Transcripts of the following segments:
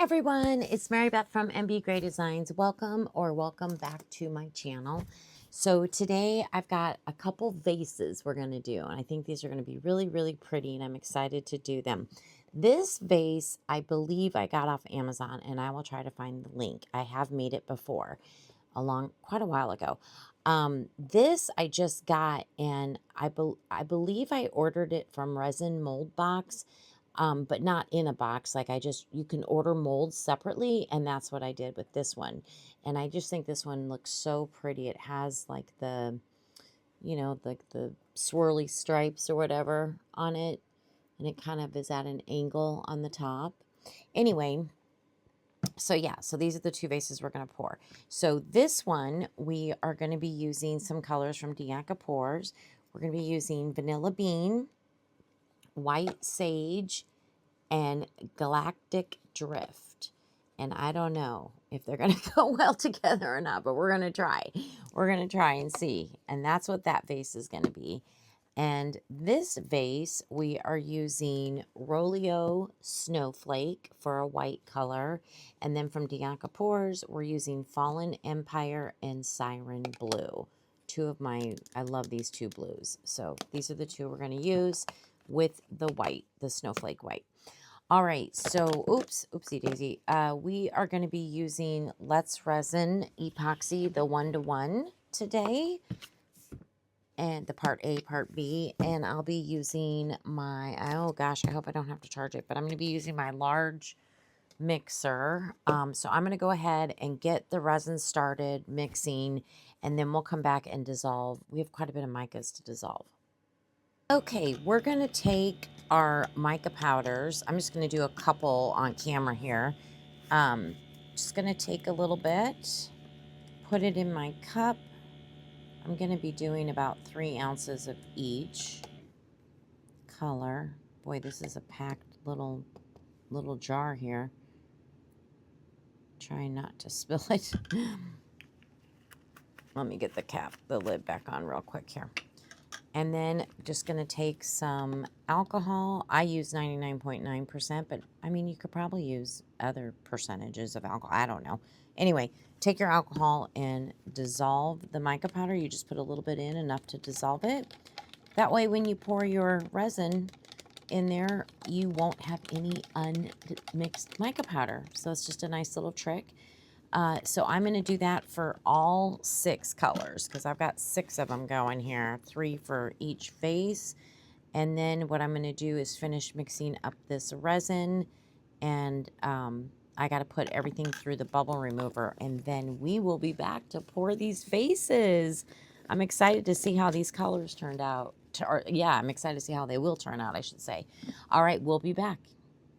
everyone, it's MARYBETH from MBGray Designs. Welcome back to my channel. So today I've got a couple vases we're going to do, and I think these are going to be really pretty, and I'm excited to do them. This vase I believe I got off Amazon, and I will try to find the link. I have made it before, quite a while ago. This I just got, and I believe I ordered it from Resin Mold Box. But not in a box. Like you can order molds separately, and that's what I did with this one. And I just think this one looks so pretty. It has like the, like the swirly stripes or whatever on it. And it kind of is at an angle on the top. Anyway, so yeah, so these are the two vases we're going to pour. So this one, we are going to be using some colors from Dianka Pours. We're going to be using Vanilla Bean, White Sage, and Galactic Drift. And I don't know if they're going to go well together or not, but we're going to try. We're going to try and see. And that's what that vase is going to be. And this vase, we are using Rolio Snowflake for a white color. And then from Dianka Pours, we're using Fallen Empire and Siren Blue. I love these two blues. So these are the two we're going to use with the white, the snowflake white. All right, so oopsie daisy. We are going to be using Let's Resin Epoxy, the 1-to-1 today, and the part A, part B, and I'll be using my, oh gosh, I hope I don't have to charge it, but I'm going to be using my large mixer. So I'm going to go ahead and get the resin started mixing, and then we'll come back and dissolve. We have quite a bit of micas to dissolve. Okay, we're going to take our mica powders. I'm just going to do a couple on camera here. Just going to take a little bit, put it in my cup. I'm going to be doing about 3 ounces of each color. Boy, this is a packed little jar here. Trying not to spill it. Let me get the lid back on real quick here. And then just going to take some alcohol. I use 99.9%, but I mean, you could probably use other percentages of alcohol. I don't know. Anyway, take your alcohol and dissolve the mica powder. You just put a little bit in, enough to dissolve it. That way, when you pour your resin in there, you won't have any unmixed mica powder. So it's just a nice little trick. So I'm going to do that for all 6 colors because I've got 6 of them going here, 3 for each vase. And then what I'm going to do is finish mixing up this resin, and I got to put everything through the bubble remover, and then we will be back to pour these vases. I'm excited to see how these colors turned out. I'm excited to see how they will turn out, I should say. All right, we'll be back.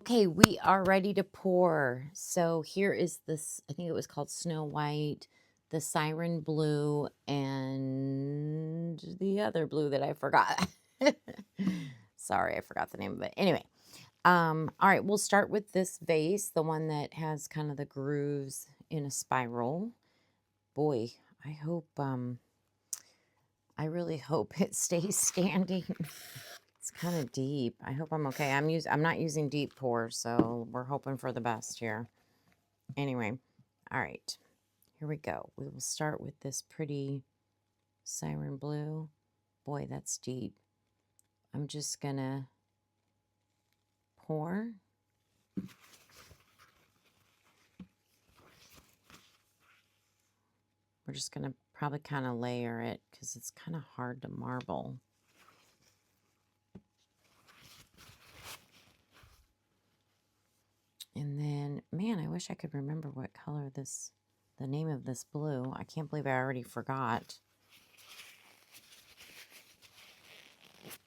Okay, we are ready to pour. So here is this, I think it was called Snow White, the Siren Blue, and the other blue that I forgot. Sorry, I forgot the name of it. Anyway, all right, we'll start with this vase, the one that has kind of the grooves in a spiral. Boy, I really hope it stays standing. It's kind of deep. I hope I'm okay. I'm not using deep pour, so we're hoping for the best here. Anyway, all right. Here we go. We will start with this pretty Siren Blue. Boy, that's deep. I'm just going to pour. We're just going to probably kind of layer it because it's kind of hard to marble. And then, man, I wish I could remember what color the name of this blue. I can't believe I already forgot.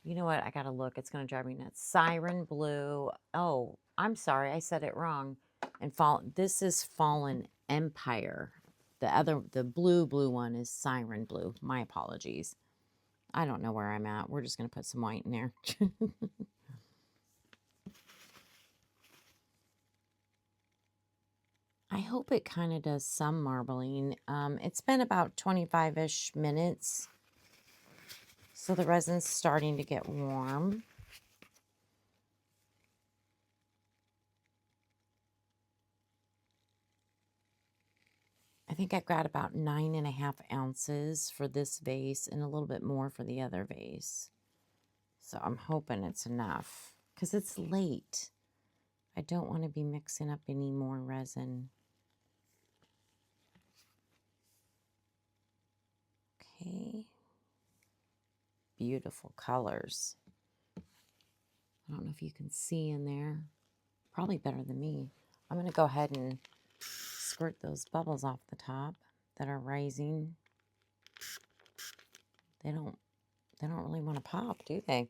You know what? I got to look. It's going to drive me nuts. Siren Blue. Oh, I'm sorry. I said it wrong. And this is Fallen Empire. The blue one is Siren Blue. My apologies. I don't know where I'm at. We're just going to put some white in there. I hope it kind of does some marbling. It's been about 25-ish minutes. So the resin's starting to get warm. think I've got about 9.5 ounces for this vase and a little bit more for the other vase. So I'm hoping it's enough because it's late. I don't want to be mixing up any more resin. Okay. Beautiful colors. I don't know if you can see in there. Probably better than me. I'm going to go ahead and squirt those bubbles off the top that are rising. They don't really want to pop, do they?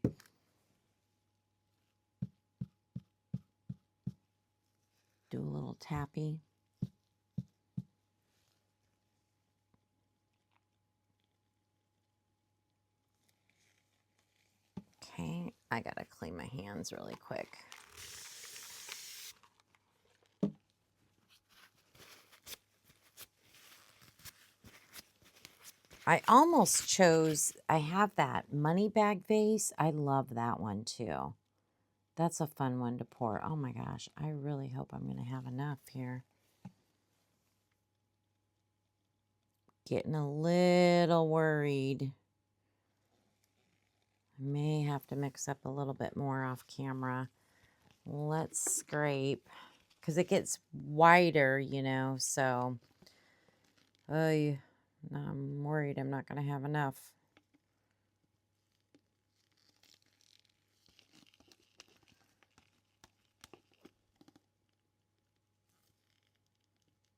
Do a little tappy. Okay, I gotta clean my hands really quick. I almost chose, I have that money bag vase. I love that one too. That's a fun one to pour. Oh my gosh, I really hope I'm going to have enough here. Getting a little worried. I may have to mix up a little bit more off camera. Let's scrape, because it gets wider, you know, so I'm worried I'm not going to have enough.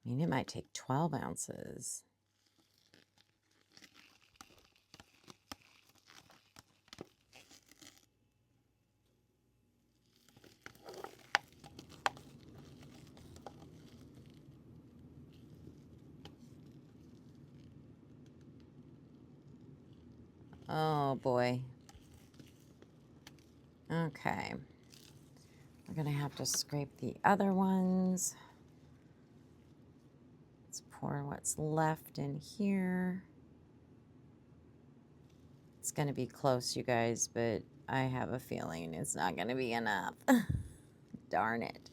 I mean, it might take 12 ounces. Oh boy. Okay. We're going to have to scrape the other ones. Let's pour what's left in here. It's going to be close, you guys, but I have a feeling it's not going to be enough. Darn it.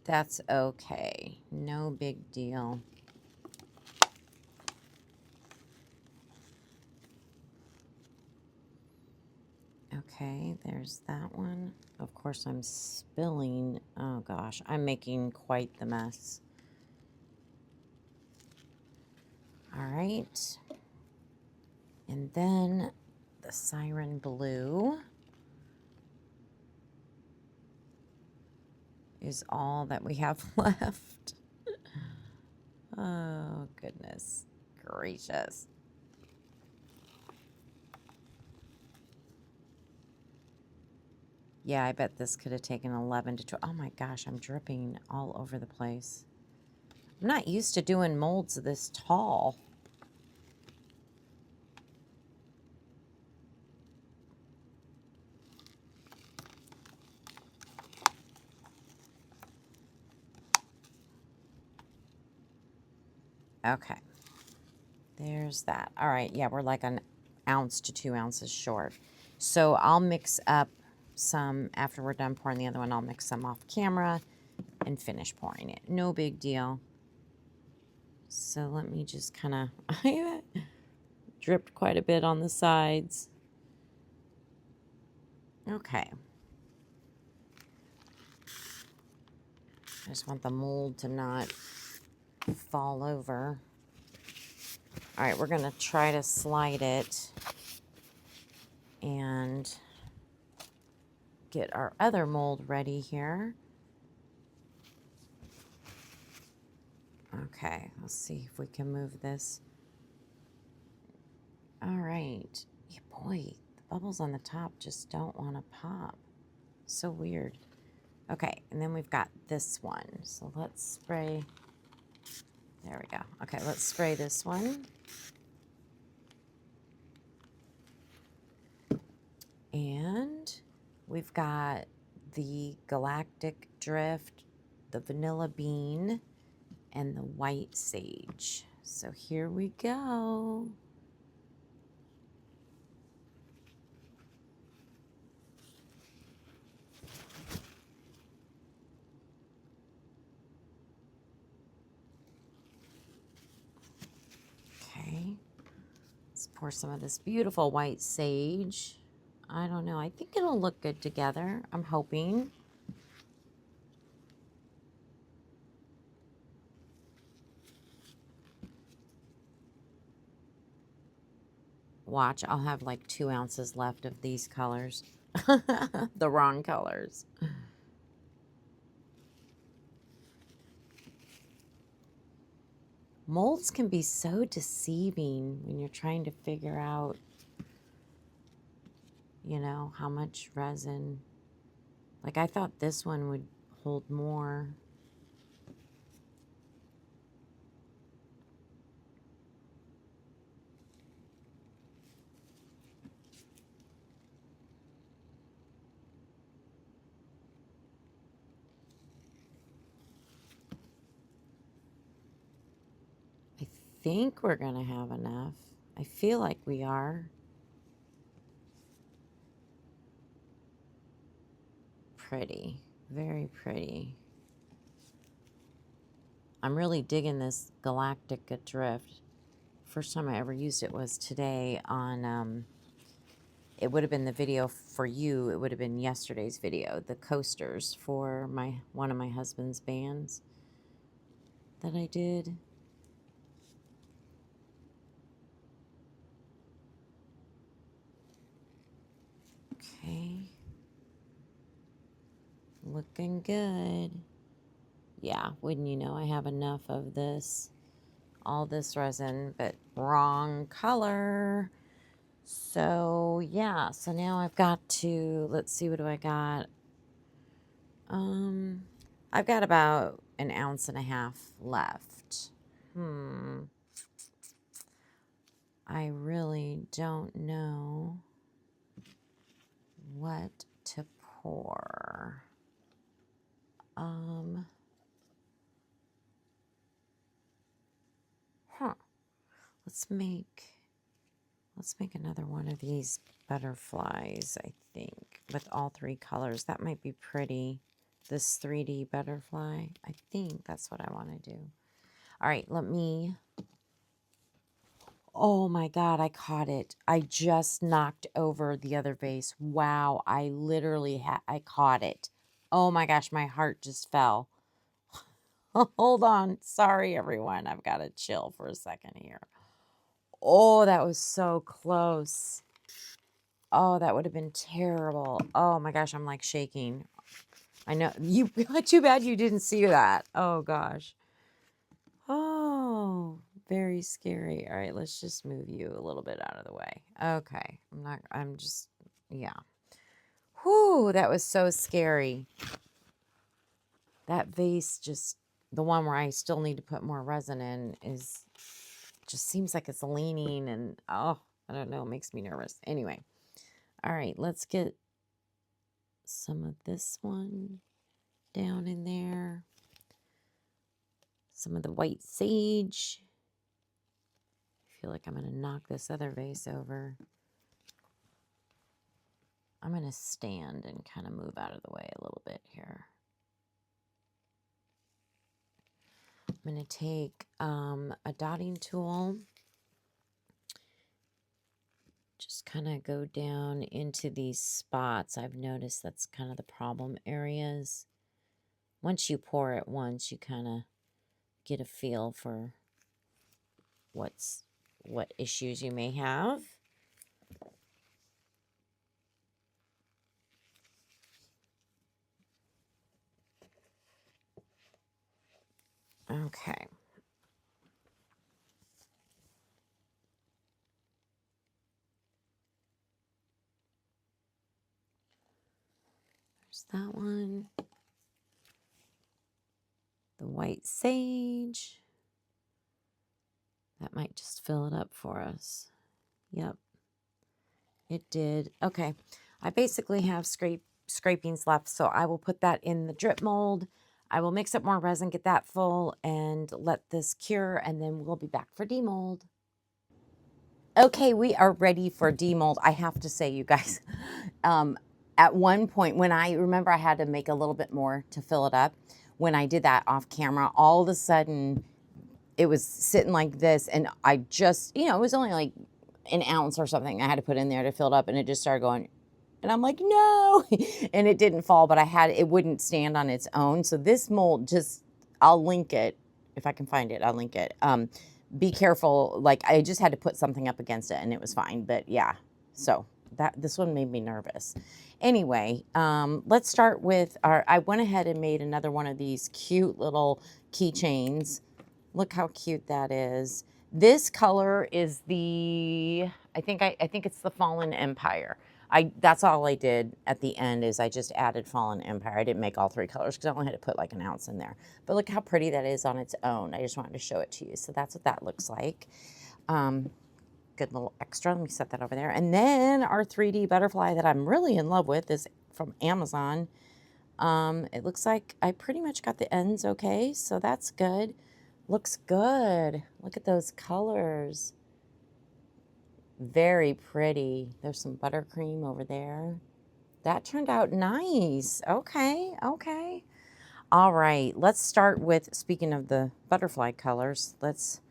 That's okay. No big deal. Okay, there's that one. Of course, I'm spilling. Oh gosh, I'm making quite the mess. All right. And then the Siren Blue is all that we have left. Oh, goodness gracious. Yeah, I bet this could have taken 11 to 12. Oh my gosh, I'm dripping all over the place. I'm not used to doing molds this tall. Okay, there's that. All right, yeah, we're like an ounce to 2 ounces short. So I'll mix up some, after we're done pouring the other one, I'll mix some off camera and finish pouring it. No big deal. So let me just kind of, I dripped quite a bit on the sides. Okay. I just want the mold to not fall over. All right, we're going to try to slide it and get our other mold ready here. Okay, let's see if we can move this. All right. Yeah, boy, the bubbles on the top just don't want to pop. So weird. Okay, and then we've got this one. So let's spray. There we go. Okay, let's spray this one. And we've got the galactic drift, the vanilla bean, and the white sage. So here we go. Okay, let's pour some of this beautiful white sage. I don't know, I think it'll look good together. I'm hoping. Watch, I'll have like 2 ounces left of these colors. The wrong colors. Molds can be so deceiving when you're trying to figure out, you know, how much resin. Like I thought this one would hold more. I think we're gonna have enough. I feel like we are. Pretty, very pretty. I'm really digging this galactic drift. First time I ever used it was today on, it would have been the video for you. It would have been yesterday's video, the coasters for one of my husband's bands that I did. Okay. Looking good. Yeah, wouldn't you know, I have enough of this, all this resin, but wrong color. So yeah, so now I've got to, let's see, what do I got? I've got about 1.5 ounces left. I really don't know what to pour. Let's make another one of these butterflies, I think, with all 3 colors. That might be pretty. This 3D butterfly. I think that's what I want to do. All right, let me... Oh my God, I caught it. I just knocked over the other vase. Wow, I literally I caught it. Oh my gosh, my heart just fell. Hold on. Sorry, everyone. I've got to chill for a second here. Oh, that was so close. Oh, that would have been terrible. Oh my gosh, I'm like shaking. I know. You, too bad you didn't see that. Oh gosh. Oh, very scary. All right, let's just move you a little bit out of the way. Okay. I'm just, yeah. Whew, that was so scary. That vase just, the one where I still need to put more resin in just seems like it's leaning and, oh, I don't know, it makes me nervous. Anyway. All right, let's get some of this one down in there. Some of the white sage. I feel like I'm going to knock this other vase over. I'm going to stand and kind of move out of the way a little bit here. I'm going to take a dotting tool. Just kind of go down into these spots. I've noticed that's kind of the problem areas. Once you pour it once, you kind of get a feel for what issues you may have. Okay. There's that one. The white sage. That might just fill it up for us. Yep. It did. Okay. I basically have scrapings left, so I will put that in the drip mold. I will mix up more resin, get that full, and let this cure, and then we'll be back for demold. Okay, we are ready for demold. I have to say, you guys, at one point when I remember I had to make a little bit more to fill it up, when I did that off camera, all of a sudden it was sitting like this, and I just, it was only like an ounce or something I had to put in there to fill it up, and it just started going, and I'm like, no, and it didn't fall, but it wouldn't stand on its own. So this mold, I'll link it. If I can find it, I'll link it. Be careful. Like, I just had to put something up against it and it was fine. But yeah, so this one made me nervous. Anyway, let's start with I went ahead and made another one of these cute little keychains. Look how cute that is. This color is I think it's the Fallen Empire. That's all I did at the end is I just added Fallen Empire. I didn't make all three colors because I only had to put like an ounce in there. But look how pretty that is on its own. I just wanted to show it to you. So that's what that looks like. Good little extra. Let me set that over there. And then our 3D butterfly that I'm really in love with is from Amazon. It looks like I pretty much got the ends okay. So that's good. Looks good. Look at those colors. Very pretty. There's some buttercream over there. That turned out nice. Okay, okay. All right, let's start with, speaking of the butterfly colors, let's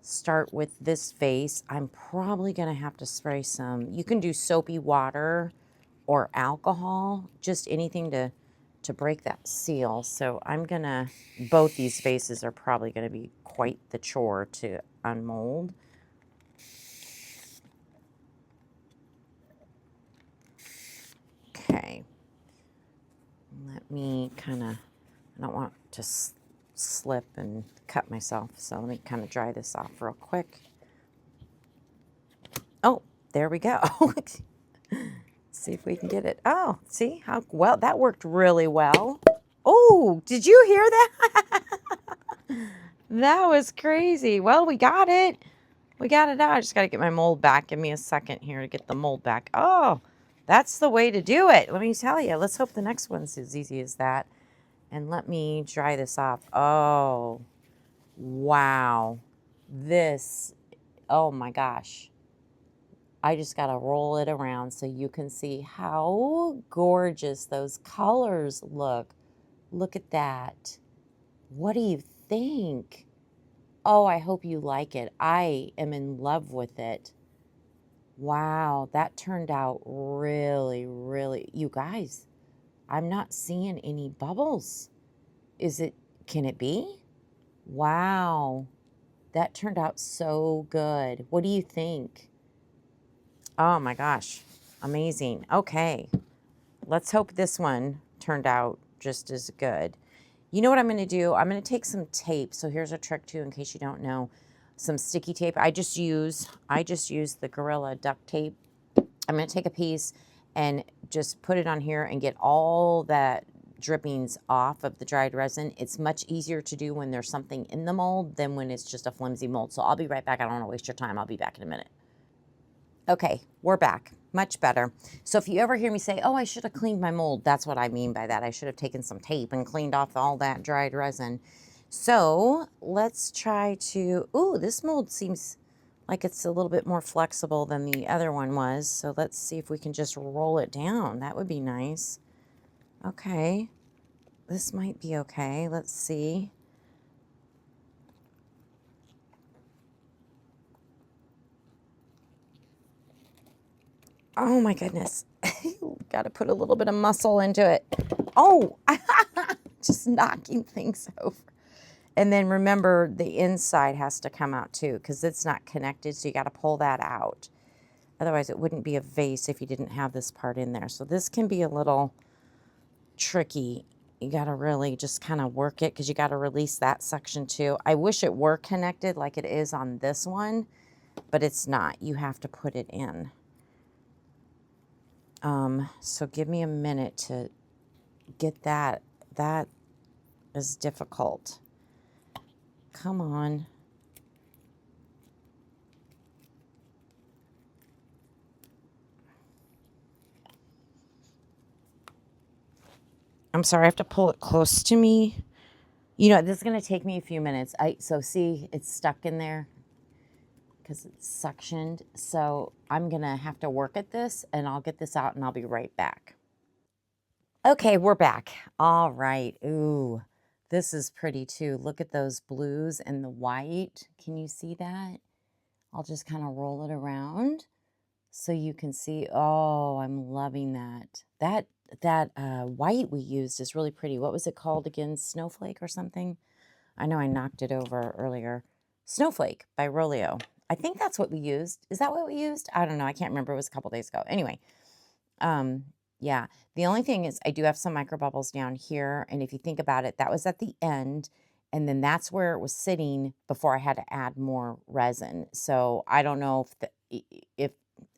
start with this vase. I'm probably gonna have to spray some, you can do soapy water or alcohol, just anything to break that seal. So I'm gonna, both these vases are probably gonna be quite the chore to unmold. Okay, let me kind of, I don't want to slip and cut myself, so let me kind of dry this off real quick. Oh, there we go. See if we can get it. Oh, see how well, that worked really well. Oh, did you hear that? That was crazy. Well, we got it. We got it out. I just got to get my mold back. Give me a second here to get the mold back. Oh, that's the way to do it. Let me tell you. Let's hope the next one's as easy as that. And let me dry this off. Oh, wow. This, oh my gosh. I just got to roll it around so you can see how gorgeous those colors look. Look at that. What do you think? Oh, I hope you like it. I am in love with it. Wow, that turned out really, really, you guys, I'm not seeing any bubbles. Can it be? Wow, that turned out so good. What do you think? Oh my gosh, amazing. Okay, let's hope this one turned out just as good. You know what I'm going to do? I'm going to take some tape. So here's a trick too, in case you don't know. Some sticky tape. I just use the Gorilla duct tape. I'm going to take a piece and just put it on here and get all that drippings off of the dried resin. It's much easier to do when there's something in the mold than when it's just a flimsy mold. So I'll be right back. I don't want to waste your time. I'll be back in a minute. Okay, we're back. Much better. So if you ever hear me say, oh, I should have cleaned my mold, that's what I mean by that. I should have taken some tape and cleaned off all that dried resin. So let's try to, ooh, this mold seems like it's a little bit more flexible than the other one was. So let's see if we can just roll it down. That would be nice. Okay, this might be okay. Let's see. Oh my goodness. Got to put a little bit of muscle into it. Oh, just knocking things over. And then remember, the inside has to come out too because it's not connected, so you got to pull that out. Otherwise, it wouldn't be a vase if you didn't have this part in there. So this can be a little tricky. You got to really just kind of work it because you got to release that section too. I wish it were connected like it is on this one, but it's not. You have to put it in. So give me a minute to get that. That is difficult. Come on. I'm sorry, I have to pull it close to me. You know, this is going to take me a few minutes. So see, it's stuck in there because it's suctioned. So I'm going to have to work at this, and I'll get this out and I'll be right back. Okay, we're back. All right. Ooh, this is pretty too. Look at those blues and the white. Can you see that? I'll just kind of roll it around so you can see. Oh, I'm loving that. That white we used is really pretty. What was it called again? Snowflake or something? I know I knocked it over earlier. Snowflake by Rolio. I think that's what we used. Is that what we used? I don't know. I can't remember. It was a couple days ago. Anyway, yeah. The only thing is I do have some micro bubbles down here. And if you think about it, that was at the end. And then that's where it was sitting before I had to add more resin. So I don't know if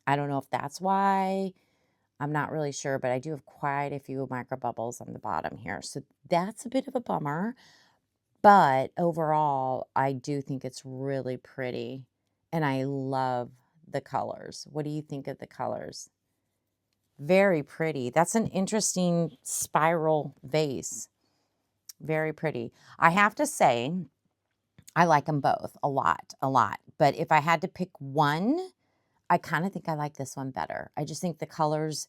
I don't know if that's why. I'm not really sure, but I do have quite a few micro bubbles on the bottom here. So that's a bit of a bummer. But overall, I do think it's really pretty. And I love the colors. What do you think of the colors? Very pretty. That's an interesting spiral vase. Very pretty. I have to say, I like them both a lot. But if I had to pick one, I kind of think I like this one better. I just think the colors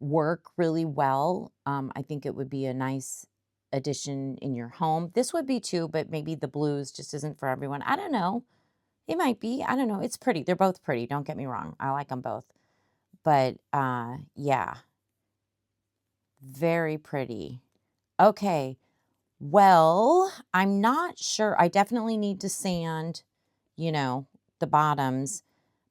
work really well. I think it would be a nice addition in your home. This would be too, but maybe the blues just isn't for everyone. I don't know. It might be. I don't know. It's pretty. They're both pretty. Don't get me wrong. I like them both. But yeah, very pretty. Okay. Well, I'm not sure. I definitely need to sand, you know, the bottoms,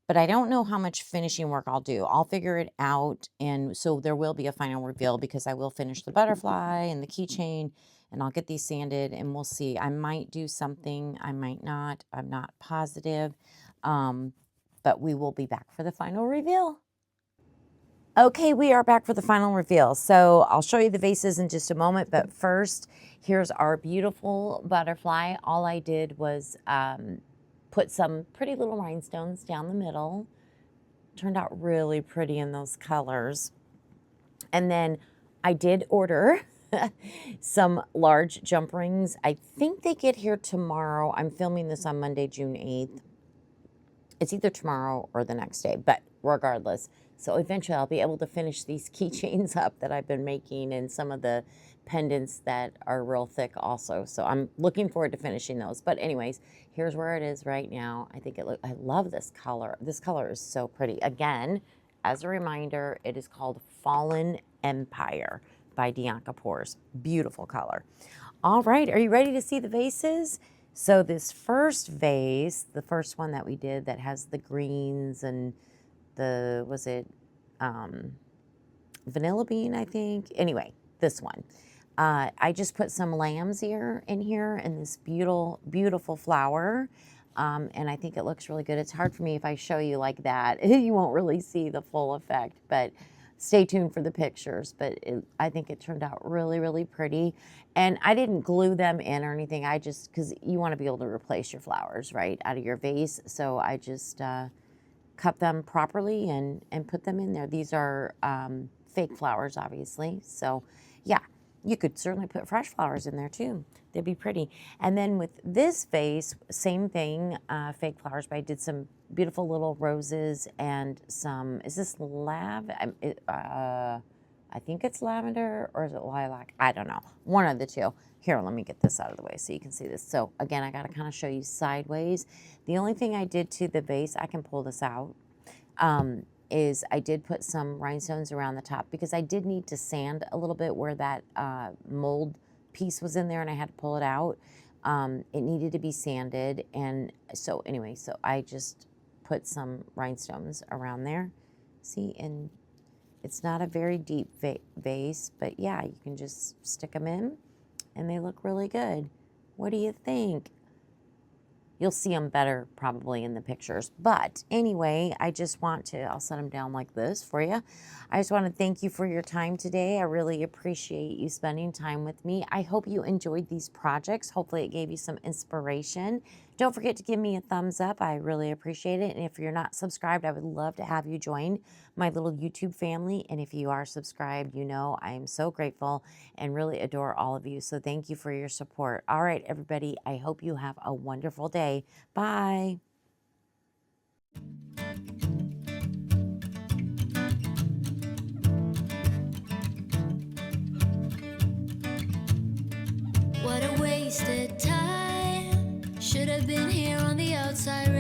but I don't know how much finishing work I'll do. I'll figure it out. And so there will be a final reveal because I will finish the butterfly and the keychain, and I'll get these sanded and we'll see. I might do something. I might not. I'm not positive. But we will be back for the final reveal. Okay, we are back for the final reveal. So I'll show you the vases in just a moment, but first, here's our beautiful butterfly. All I did was put some pretty little rhinestones down the middle. Turned out really pretty in those colors. And then I did order some large jump rings. I think they get here tomorrow. I'm filming this on Monday, June 8th. It's either tomorrow or the next day, but regardless. So eventually I'll be able to finish these keychains up that I've been making and some of the pendants that are real thick also. So I'm looking forward to finishing those. But anyways, here's where it is right now. I love this color. This color is so pretty. Again, as a reminder, it is called Fallen Empire by Dianka Pours. Beautiful color. All right, are you ready to see the vases? So this first vase, the first one that we did that has the greens and the, was it vanilla bean, I think? Anyway, this one. I just put some lamb's ear in here and this beautiful flower. And I think it looks really good. It's hard for me if I show you like that. You won't really see the full effect, but stay tuned for the pictures. But I think it turned out really pretty. And I didn't glue them in or anything. I just, because you want to be able to replace your flowers, right, out of your vase. So I just cut them properly and put them in there. These are fake flowers, obviously. So yeah, you could certainly put fresh flowers in there too. They'd be pretty. And then with this vase, same thing, fake flowers, but I did some beautiful little roses and some, is this I think it's lavender, or is it lilac? I don't know. One of the two. Here, let me get this out of the way so you can see this. So again, I got to kind of show you sideways. The only thing I did to the vase, I can pull this out, is I did put some rhinestones around the top because I did need to sand a little bit where that mold piece was in there and I had to pull it out. It needed to be sanded. And so anyway, so I just put some rhinestones around there. See, and it's not a very deep vase, but yeah, you can just stick them in and they look really good. What do you think? You'll see them better probably in the pictures. But anyway, I just want to, I'll set them down like this for you. I just want to thank you for your time today. I really appreciate you spending time with me. I hope you enjoyed these projects. Hopefully it gave you some inspiration Don't forget to give me a thumbs up. I really appreciate it. And if you're not subscribed, I would love to have you join my little YouTube family. And if you are subscribed, you know I am so grateful and really adore all of you. So thank you for your support. All right, everybody, I hope you have a wonderful day. Bye. What a wasted time. Should have been here on the outside